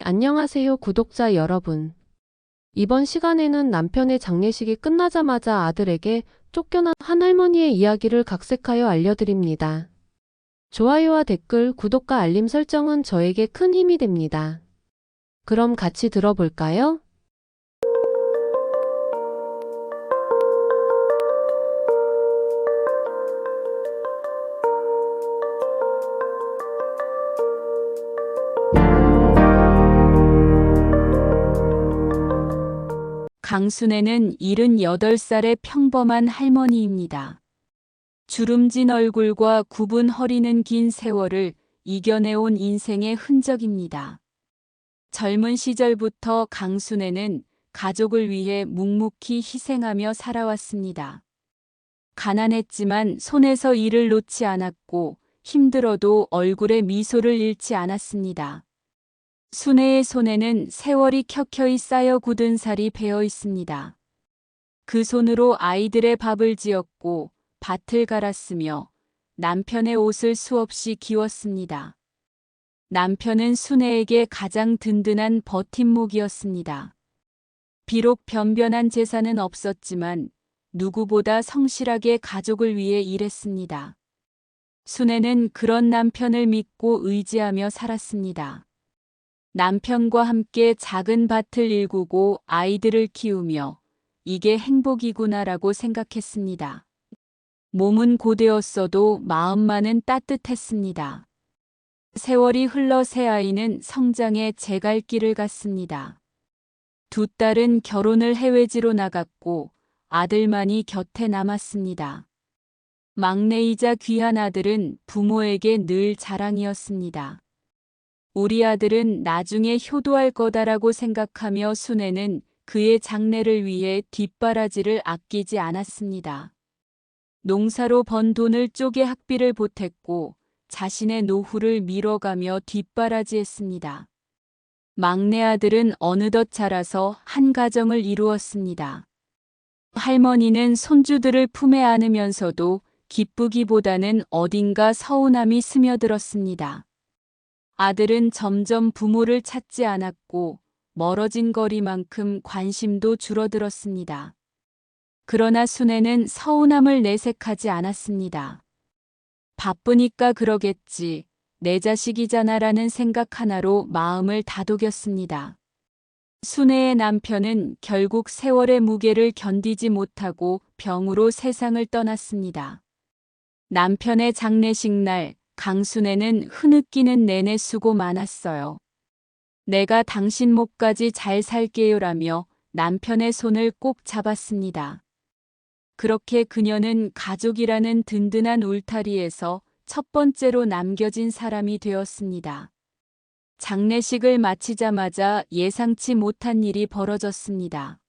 안녕하세요, 구독자 여러분. 이번 시간에는 남편의 장례식이 끝나자마자 아들에게 쫓겨난 한 할머니의 이야기를 각색하여 알려드립니다. 좋아요와 댓글, 구독과 알림 설정은 저에게 큰 힘이 됩니다. 그럼 같이 들어볼까요? 강순애는 78살의 평범한 할머니입니다. 주름진 얼굴과 굽은 허리는 긴 세월을 이겨내온 인생의 흔적입니다. 젊은 시절부터 강순애는 가족을 위해 묵묵히 희생하며 살아왔습니다. 가난했지만 손에서 일을 놓지 않았고 힘들어도 얼굴에 미소를 잃지 않았습니다. 순애의 손에는 세월이 켜켜이 쌓여 굳은 살이 배어 있습니다. 그 손으로 아이들의 밥을 지었고 밭을 갈았으며 남편의 옷을 수없이 기웠습니다. 남편은 순애에게 가장 든든한 버팀목이었습니다. 비록 변변한 재산은 없었지만 누구보다 성실하게 가족을 위해 일했습니다. 순애는 그런 남편을 믿고 의지하며 살았습니다. 남편과 함께 작은 밭을 일구고 아이들을 키우며 이게 행복이구나라고 생각했습니다. 몸은 고되었어도 마음만은 따뜻했습니다. 세월이 흘러 새 아이는 성장에 제갈길을 갔습니다. 두 딸은 결혼을 해외지로 나갔고 아들만이 곁에 남았습니다. 막내이자 귀한 아들은 부모에게 늘 자랑이었습니다. 우리 아들은 나중에 효도할 거다라고 생각하며 순애는 그의 장래를 위해 뒷바라지를 아끼지 않았습니다. 농사로 번 돈을 쪼개 학비를 보탰고 자신의 노후를 미뤄가며 뒷바라지했습니다. 막내 아들은 어느덧 자라서 한 가정을 이루었습니다. 할머니는 손주들을 품에 안으면서도 기쁘기보다는 어딘가 서운함이 스며들었습니다. 아들은 점점 부모를 찾지 않았고 멀어진 거리만큼 관심도 줄어들었습니다. 그러나 순애는 서운함을 내색하지 않았습니다. 바쁘니까 그러겠지, 내 자식이잖아라는 생각 하나로 마음을 다독였습니다. 순애의 남편은 결국 세월의 무게를 견디지 못하고 병으로 세상을 떠났습니다. 남편의 장례식 날 강순애는 흐느끼는 내내 수고 많았어요. 내가 당신 목까지 잘 살게요라며 남편의 손을 꼭 잡았습니다. 그렇게 그녀는 가족이라는 든든한 울타리에서 첫 번째로 남겨진 사람이 되었습니다. 장례식을 마치자마자 예상치 못한 일이 벌어졌습니다.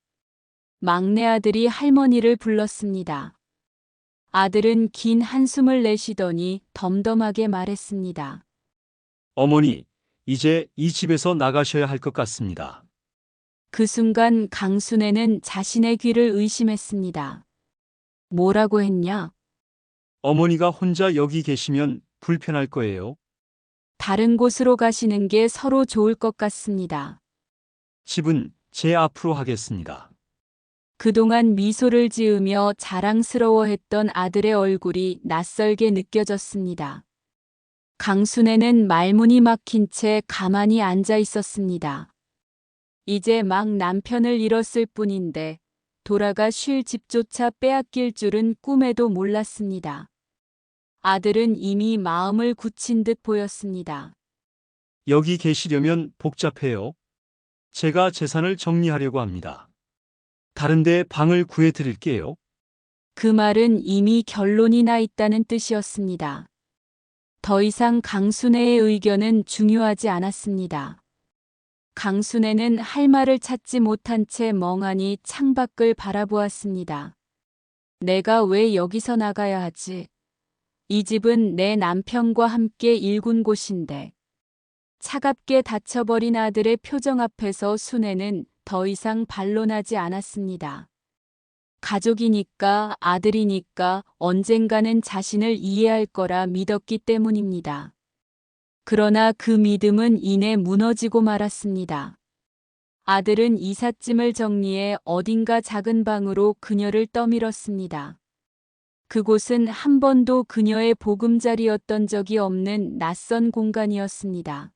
막내 아들이 할머니를 불렀습니다. 아들은 긴 한숨을 내쉬더니 덤덤하게 말했습니다. 어머니, 이제 이 집에서 나가셔야 할 것 같습니다. 그 순간 강순애는 자신의 귀를 의심했습니다. 뭐라고 했냐? 어머니가 혼자 여기 계시면 불편할 거예요. 다른 곳으로 가시는 게 서로 좋을 것 같습니다. 집은 제 앞으로 하겠습니다. 그동안 미소를 지으며 자랑스러워했던 아들의 얼굴이 낯설게 느껴졌습니다. 강순애는 말문이 막힌 채 가만히 앉아 있었습니다. 이제 막 남편을 잃었을 뿐인데 돌아가 쉴 집조차 빼앗길 줄은 꿈에도 몰랐습니다. 아들은 이미 마음을 굳힌 듯 보였습니다. 여기 계시려면 복잡해요. 제가 재산을 정리하려고 합니다. 다른 데 방을 구해 드릴게요. 그 말은 이미 결론이 나 있다는 뜻이었습니다. 더 이상 강순애의 의견은 중요하지 않았습니다. 강순애는 할 말을 찾지 못한 채 멍하니 창밖을 바라보았습니다. 내가 왜 여기서 나가야 하지? 이 집은 내 남편과 함께 일군 곳인데. 차갑게 닫혀버린 아들의 표정 앞에서 순애는 더 이상 반론하지 않았습니다. 가족이니까, 아들이니까 언젠가는 자신을 이해할 거라 믿었기 때문입니다. 그러나 그 믿음은 이내 무너지고 말았습니다. 아들은 이삿짐을 정리해 어딘가 작은 방으로 그녀를 떠밀었습니다. 그곳은 한 번도 그녀의 보금자리였던 적이 없는 낯선 공간이었습니다.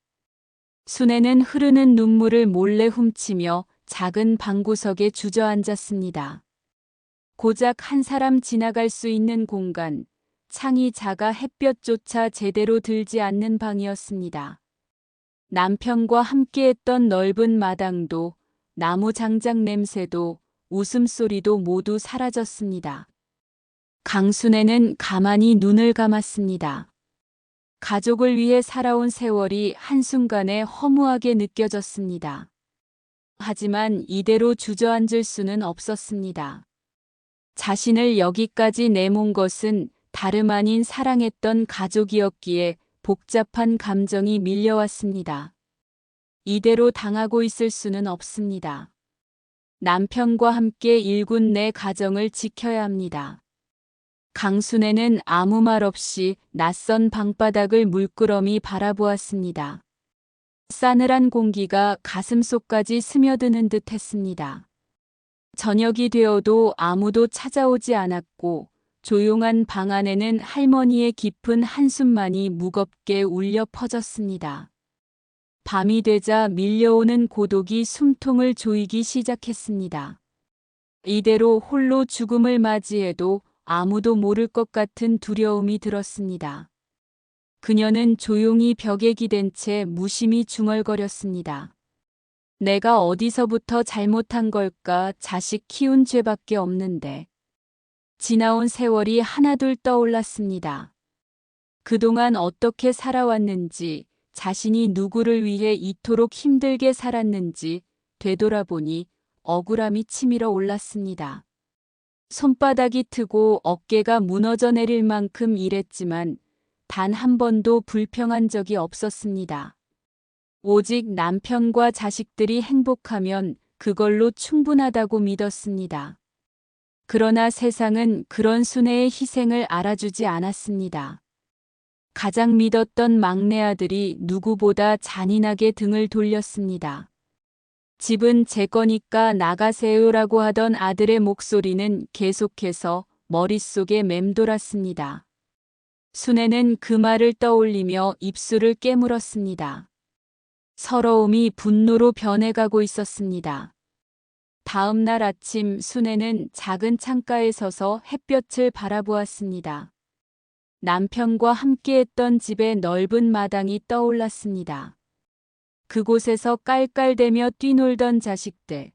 순애는 흐르는 눈물을 몰래 훔치며 작은 방구석에 주저앉았습니다. 고작 한 사람 지나갈 수 있는 공간, 창이 작아 햇볕조차 제대로 들지 않는 방이었습니다. 남편과 함께했던 넓은 마당도, 나무 장작 냄새도, 웃음소리도 모두 사라졌습니다. 강순애는 가만히 눈을 감았습니다. 가족을 위해 살아온 세월이 한순간에 허무하게 느껴졌습니다. 하지만 이대로 주저앉을 수는 없었습니다. 자신을 여기까지 내몬 것은 다름 아닌 사랑했던 가족이었기에 복잡한 감정이 밀려왔습니다. 이대로 당하고 있을 수는 없습니다. 남편과 함께 일군 내 가정을 지켜야 합니다. 강순애는 아무 말 없이 낯선 방바닥을 물끄러미 바라보았습니다. 싸늘한 공기가 가슴속까지 스며드는 듯 했습니다. 저녁이 되어도 아무도 찾아오지 않았고 조용한 방 안에는 할머니의 깊은 한숨만이 무겁게 울려 퍼졌습니다. 밤이 되자 밀려오는 고독이 숨통을 조이기 시작했습니다. 이대로 홀로 죽음을 맞이해도 아무도 모를 것 같은 두려움이 들었습니다. 그녀는 조용히 벽에 기댄 채 무심히 중얼거렸습니다. 내가 어디서부터 잘못한 걸까? 자식 키운 죄밖에 없는데. 지나온 세월이 하나둘 떠올랐습니다. 그동안 어떻게 살아왔는지, 자신이 누구를 위해 이토록 힘들게 살았는지 되돌아보니 억울함이 치밀어 올랐습니다. 손바닥이 트고 어깨가 무너져 내릴 만큼 일했지만 단 한 번도 불평한 적이 없었습니다. 오직 남편과 자식들이 행복하면 그걸로 충분하다고 믿었습니다. 그러나 세상은 그런 순애의 희생을 알아주지 않았습니다. 가장 믿었던 막내 아들이 누구보다 잔인하게 등을 돌렸습니다. 집은 제 거니까 나가세요라고 하던 아들의 목소리는 계속해서 머릿속에 맴돌았습니다. 순애는 그 말을 떠올리며 입술을 깨물었습니다. 서러움이 분노로 변해가고 있었습니다. 다음 날 아침 순애는 작은 창가에 서서 햇볕을 바라보았습니다. 남편과 함께했던 집의 넓은 마당이 떠올랐습니다. 그곳에서 깔깔대며 뛰놀던 자식들,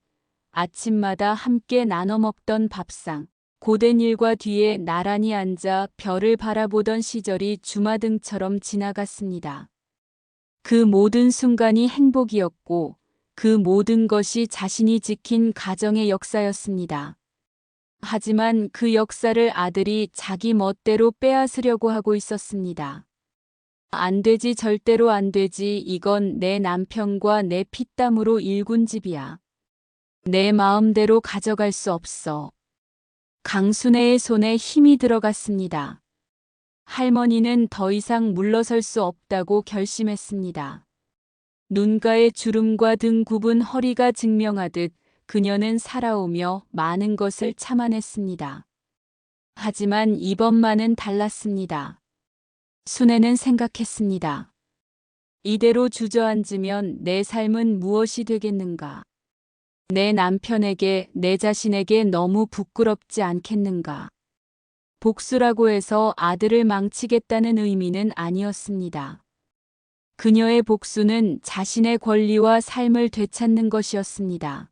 아침마다 함께 나눠 먹던 밥상, 고된 일과 뒤에 나란히 앉아 별을 바라보던 시절이 주마등처럼 지나갔습니다. 그 모든 순간이 행복이었고 그 모든 것이 자신이 지킨 가정의 역사였습니다. 하지만 그 역사를 아들이 자기 멋대로 빼앗으려고 하고 있었습니다. 안 되지, 절대로 안 되지. 이건 내 남편과 내 피땀으로 일군 집이야. 내 마음대로 가져갈 수 없어. 강순애의 손에 힘이 들어갔습니다. 할머니는 더 이상 물러설 수 없다고 결심했습니다. 눈가의 주름과 등 굽은 허리가 증명하듯 그녀는 살아오며 많은 것을 참아냈습니다. 하지만 이번만은 달랐습니다. 순애는 생각했습니다. 이대로 주저앉으면 내 삶은 무엇이 되겠는가? 내 남편에게, 내 자신에게 너무 부끄럽지 않겠는가? 복수라고 해서 아들을 망치겠다는 의미는 아니었습니다. 그녀의 복수는 자신의 권리와 삶을 되찾는 것이었습니다.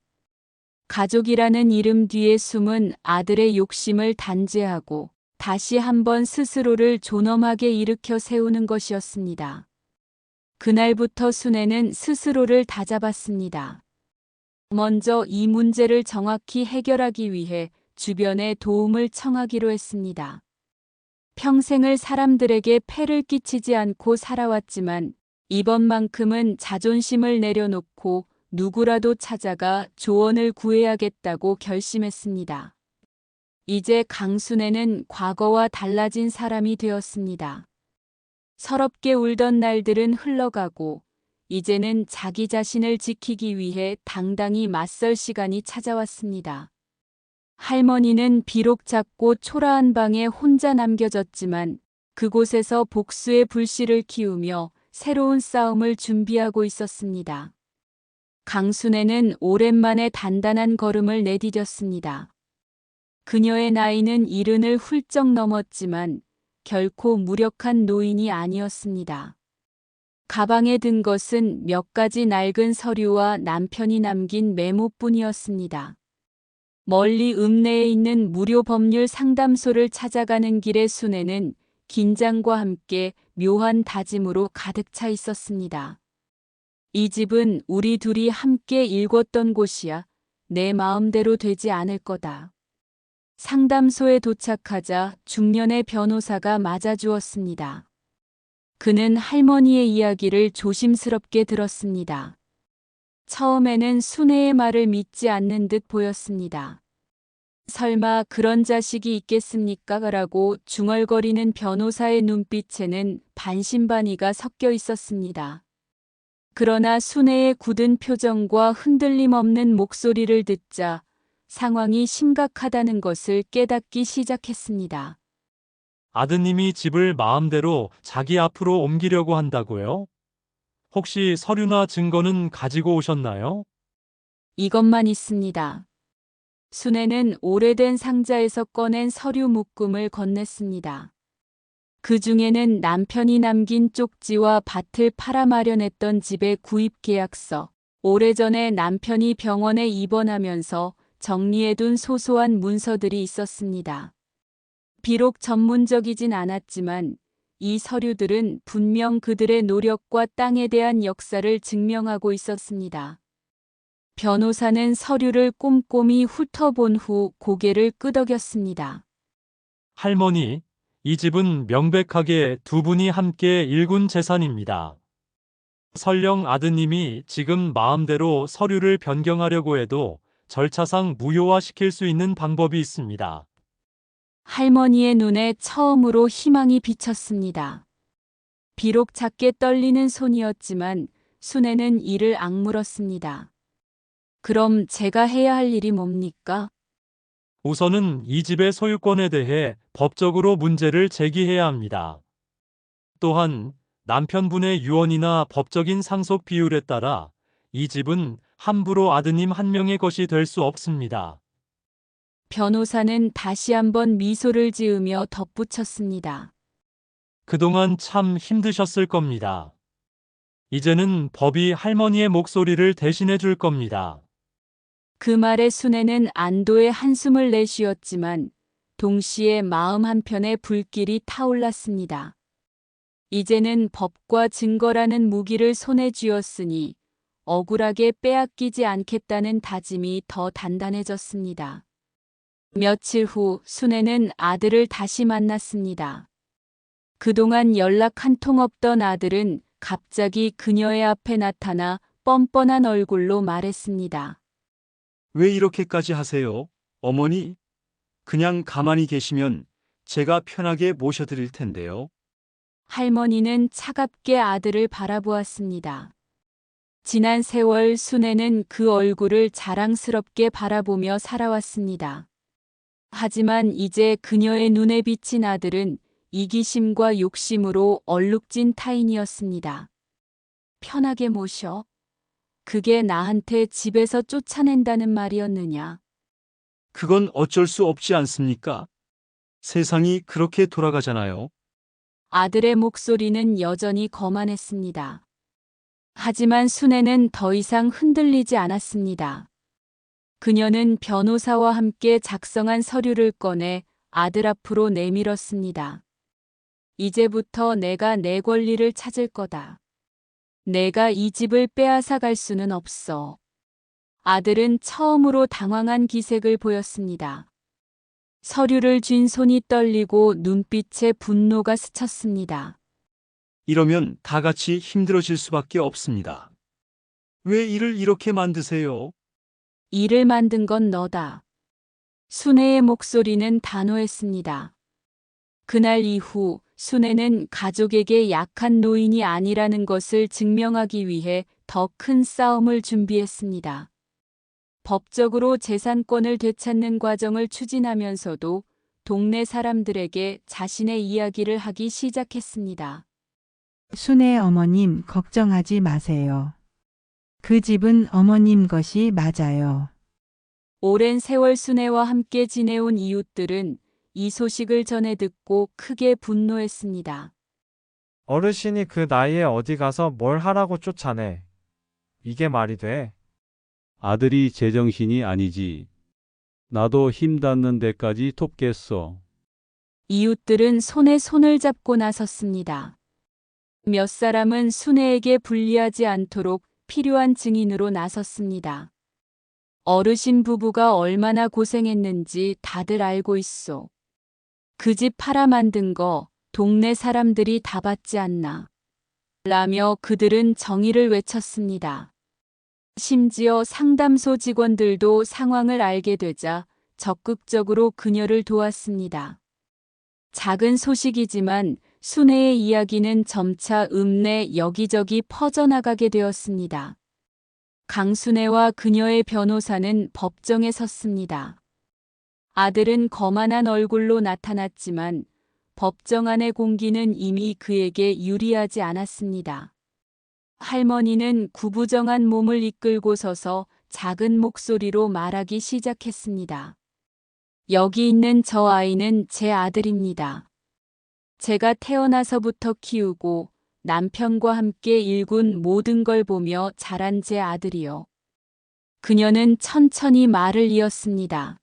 가족이라는 이름 뒤에 숨은 아들의 욕심을 단죄하고 다시 한번 스스로를 존엄하게 일으켜 세우는 것이었습니다. 그날부터 순애는 스스로를 다잡았습니다. 먼저 이 문제를 정확히 해결하기 위해 주변에 도움을 청하기로 했습니다. 평생을 사람들에게 폐를 끼치지 않고 살아왔지만 이번만큼은 자존심을 내려놓고 누구라도 찾아가 조언을 구해야겠다고 결심했습니다. 이제 강순애는 과거와 달라진 사람이 되었습니다. 서럽게 울던 날들은 흘러가고 이제는 자기 자신을 지키기 위해 당당히 맞설 시간이 찾아왔습니다. 할머니는 비록 작고 초라한 방에 혼자 남겨졌지만 그곳에서 복수의 불씨를 키우며 새로운 싸움을 준비하고 있었습니다. 강순애는 오랜만에 단단한 걸음을 내디뎠습니다. 그녀의 나이는 70을 훌쩍 넘었지만 결코 무력한 노인이 아니었습니다. 가방에 든 것은 몇 가지 낡은 서류와 남편이 남긴 메모뿐이었습니다. 멀리 읍내에 있는 무료 법률 상담소를 찾아가는 길의 순애는 긴장과 함께 묘한 다짐으로 가득 차 있었습니다. 이 집은 우리 둘이 함께 일궜던 곳이야. 내 마음대로 되지 않을 거다. 상담소에 도착하자 중년의 변호사가 맞아주었습니다. 그는 할머니의 이야기를 조심스럽게 들었습니다. 처음에는 순애의 말을 믿지 않는 듯 보였습니다. 설마 그런 자식이 있겠습니까? 라고 중얼거리는 변호사의 눈빛에는 반신반의가 섞여 있었습니다. 그러나 순애의 굳은 표정과 흔들림 없는 목소리를 듣자 상황이 심각하다는 것을 깨닫기 시작했습니다. 아드님이 집을 마음대로 자기 앞으로 옮기려고 한다고요? 혹시 서류나 증거는 가지고 오셨나요? 이것만 있습니다. 순애는 오래된 상자에서 꺼낸 서류 묶음을 건넸습니다. 그 중에는 남편이 남긴 쪽지와 밭을 팔아 마련했던 집의 구입 계약서, 오래전에 남편이 병원에 입원하면서 정리해둔 소소한 문서들이 있었습니다. 비록 전문적이진 않았지만 이 서류들은 분명 그들의 노력과 땅에 대한 역사를 증명하고 있었습니다. 변호사는 서류를 꼼꼼히 훑어본 후 고개를 끄덕였습니다. 할머니, 이 집은 명백하게 두 분이 함께 일군 재산입니다. 설령 아드님이 지금 마음대로 서류를 변경하려고 해도 절차상 무효화시킬 수 있는 방법이 있습니다. 할머니의 눈에 처음으로 희망이 비쳤습니다. 비록 작게 떨리는 손이었지만 순애는 이를 악물었습니다. 그럼 제가 해야 할 일이 뭡니까? 우선은 이 집의 소유권에 대해 법적으로 문제를 제기해야 합니다. 또한 남편분의 유언이나 법적인 상속 비율에 따라 이 집은 함부로 아드님 한 명의 것이 될 수 없습니다. 변호사는 다시 한번 미소를 지으며 덧붙였습니다. 그동안 참 힘드셨을 겁니다. 이제는 법이 할머니의 목소리를 대신해 줄 겁니다. 그 말에 순애는 안도의 한숨을 내쉬었지만 동시에 마음 한편에 불길이 타올랐습니다. 이제는 법과 증거라는 무기를 손에 쥐었으니 억울하게 빼앗기지 않겠다는 다짐이 더 단단해졌습니다. 며칠 후 순애는 아들을 다시 만났습니다. 그동안 연락 한 통 없던 아들은 갑자기 그녀의 앞에 나타나 뻔뻔한 얼굴로 말했습니다. 왜 이렇게까지 하세요, 어머니? 그냥 가만히 계시면 제가 편하게 모셔드릴 텐데요. 할머니는 차갑게 아들을 바라보았습니다. 지난 세월 순애는 그 얼굴을 자랑스럽게 바라보며 살아왔습니다. 하지만 이제 그녀의 눈에 비친 아들은 이기심과 욕심으로 얼룩진 타인이었습니다. 편하게 모셔. 그게 나한테 집에서 쫓아낸다는 말이었느냐. 그건 어쩔 수 없지 않습니까? 세상이 그렇게 돌아가잖아요. 아들의 목소리는 여전히 거만했습니다. 하지만 순애는 더 이상 흔들리지 않았습니다. 그녀는 변호사와 함께 작성한 서류를 꺼내 아들 앞으로 내밀었습니다. 이제부터 내가 내 권리를 찾을 거다. 내가 이 집을 빼앗아 갈 수는 없어. 아들은 처음으로 당황한 기색을 보였습니다. 서류를 쥔 손이 떨리고 눈빛에 분노가 스쳤습니다. 이러면 다 같이 힘들어질 수밖에 없습니다. 왜 일을 이렇게 만드세요? 일을 만든 건 너다. 순애의 목소리는 단호했습니다. 그날 이후 순애는 가족에게 약한 노인이 아니라는 것을 증명하기 위해 더 큰 싸움을 준비했습니다. 법적으로 재산권을 되찾는 과정을 추진하면서도 동네 사람들에게 자신의 이야기를 하기 시작했습니다. 순애 어머님 걱정하지 마세요. 그 집은 어머님 것이 맞아요. 오랜 세월 순애와 함께 지내온 이웃들은 이 소식을 전해 듣고 크게 분노했습니다. 어르신이 그 나이에 어디 가서 뭘 하라고 쫓아내. 이게 말이 돼? 아들이 제정신이 아니지. 나도 힘 닿는 데까지 돕겠어. 이웃들은 손에 손을 잡고 나섰습니다. 몇 사람은 순애에게 불리하지 않도록 필요한 증인으로 나섰습니다. 어르신 부부가 얼마나 고생했는지 다들 알고 있어. 그 집 팔아 만든 거 동네 사람들이 다 받지 않나. 라며 그들은 정의를 외쳤습니다. 심지어 상담소 직원들도 상황을 알게 되자 적극적으로 그녀를 도왔습니다. 작은 소식이지만 순애의 이야기는 점차 읍내 여기저기 퍼져나가게 되었습니다. 강순애와 그녀의 변호사는 법정에 섰습니다. 아들은 거만한 얼굴로 나타났지만 법정 안의 공기는 이미 그에게 유리하지 않았습니다. 할머니는 구부정한 몸을 이끌고 서서 작은 목소리로 말하기 시작했습니다. 여기 있는 저 아이는 제 아들입니다. 제가 태어나서부터 키우고 남편과 함께 일군 모든 걸 보며 자란 제 아들이요. 그녀는 천천히 말을 이었습니다.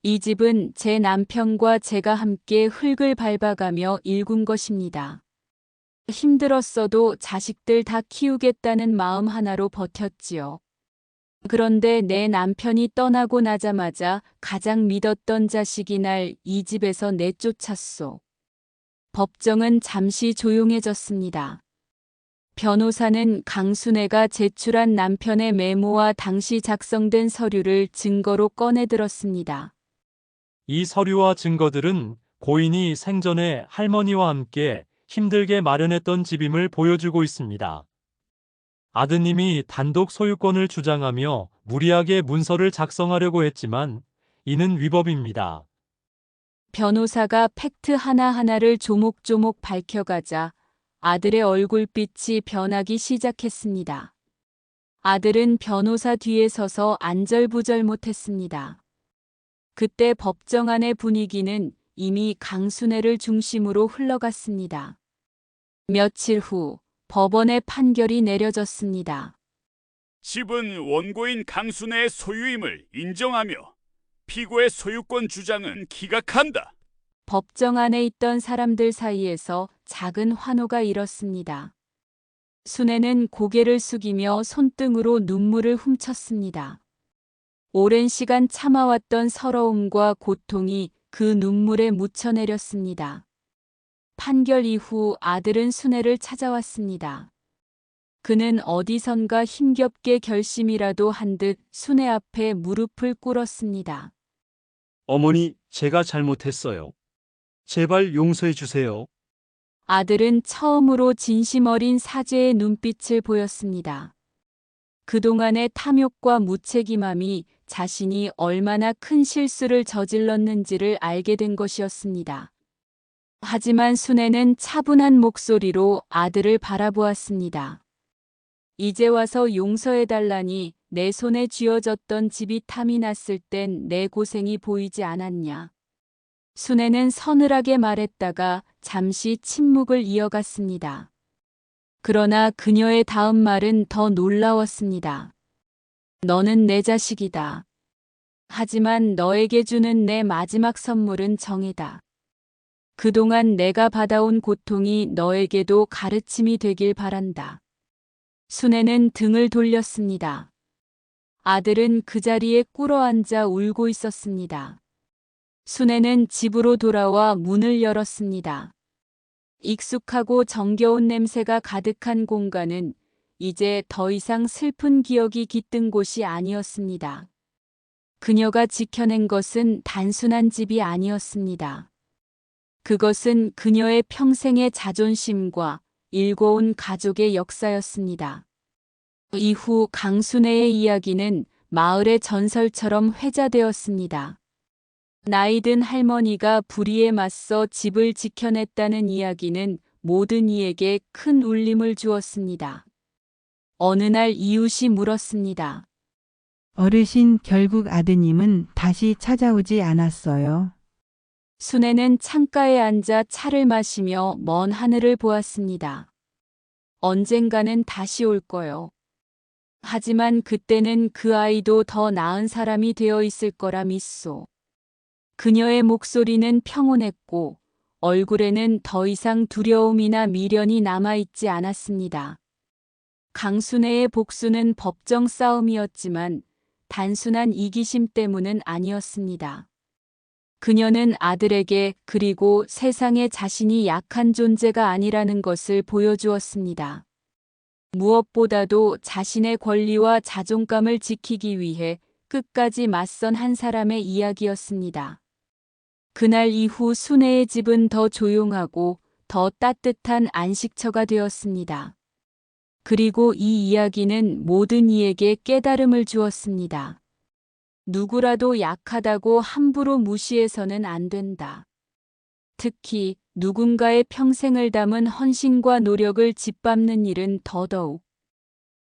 이 집은 제 남편과 제가 함께 흙을 밟아가며 일군 것입니다. 힘들었어도 자식들 다 키우겠다는 마음 하나로 버텼지요. 그런데 내 남편이 떠나고 나자마자 가장 믿었던 자식이 날 이 집에서 내쫓았소. 법정은 잠시 조용해졌습니다. 변호사는 강순애가 제출한 남편의 메모와 당시 작성된 서류를 증거로 꺼내들었습니다. 이 서류와 증거들은 고인이 생전에 할머니와 함께 힘들게 마련했던 집임을 보여주고 있습니다. 아드님이 단독 소유권을 주장하며 무리하게 문서를 작성하려고 했지만 이는 위법입니다. 변호사가 팩트 하나하나를 조목조목 밝혀가자 아들의 얼굴빛이 변하기 시작했습니다. 아들은 변호사 뒤에 서서 안절부절 못했습니다. 그때 법정 안의 분위기는 이미 강순애를 중심으로 흘러갔습니다. 며칠 후 법원의 판결이 내려졌습니다. 집은 원고인 강순애의 소유임을 인정하며 피고의 소유권 주장은 기각한다. 법정 안에 있던 사람들 사이에서 작은 환호가 일었습니다. 순애는 고개를 숙이며 손등으로 눈물을 훔쳤습니다. 오랜 시간 참아왔던 서러움과 고통이 그 눈물에 묻혀내렸습니다. 판결 이후 아들은 순애를 찾아왔습니다. 그는 어디선가 힘겹게 결심이라도 한 듯 순애 앞에 무릎을 꿇었습니다. 어머니, 제가 잘못했어요. 제발 용서해 주세요. 아들은 처음으로 진심 어린 사죄의 눈빛을 보였습니다. 그동안의 탐욕과 무책임함이 자신이 얼마나 큰 실수를 저질렀는지를 알게 된 것이었습니다. 하지만 순애는 차분한 목소리로 아들을 바라보았습니다. 이제 와서 용서해달라니 내 손에 쥐어졌던 집이 탐이 났을 땐 내 고생이 보이지 않았냐. 순애는 서늘하게 말했다가 잠시 침묵을 이어갔습니다. 그러나 그녀의 다음 말은 더 놀라웠습니다. 너는 내 자식이다. 하지만 너에게 주는 내 마지막 선물은 정이다. 그동안 내가 받아온 고통이 너에게도 가르침이 되길 바란다. 순애는 등을 돌렸습니다. 아들은 그 자리에 꿇어앉아 울고 있었습니다. 순애는 집으로 돌아와 문을 열었습니다. 익숙하고 정겨운 냄새가 가득한 공간은 이제 더 이상 슬픈 기억이 깃든 곳이 아니었습니다. 그녀가 지켜낸 것은 단순한 집이 아니었습니다. 그것은 그녀의 평생의 자존심과 일궈온 가족의 역사였습니다. 이후 강순애의 이야기는 마을의 전설처럼 회자되었습니다. 나이든 할머니가 불의에 맞서 집을 지켜냈다는 이야기는 모든 이에게 큰 울림을 주었습니다. 어느 날 이웃이 물었습니다. 어르신, 결국 아드님은 다시 찾아오지 않았어요. 순애는 창가에 앉아 차를 마시며 먼 하늘을 보았습니다. 언젠가는 다시 올 거요. 하지만 그때는 그 아이도 더 나은 사람이 되어 있을 거라 믿소. 그녀의 목소리는 평온했고 얼굴에는 더 이상 두려움이나 미련이 남아있지 않았습니다. 강순애의 복수는 법정 싸움이었지만 단순한 이기심 때문은 아니었습니다. 그녀는 아들에게 그리고 세상에 자신이 약한 존재가 아니라는 것을 보여주었습니다. 무엇보다도 자신의 권리와 자존감을 지키기 위해 끝까지 맞선 한 사람의 이야기였습니다. 그날 이후 순애의 집은 더 조용하고 더 따뜻한 안식처가 되었습니다. 그리고 이 이야기는 모든 이에게 깨달음을 주었습니다. 누구라도 약하다고 함부로 무시해서는 안 된다. 특히 누군가의 평생을 담은 헌신과 노력을 짓밟는 일은 더더욱.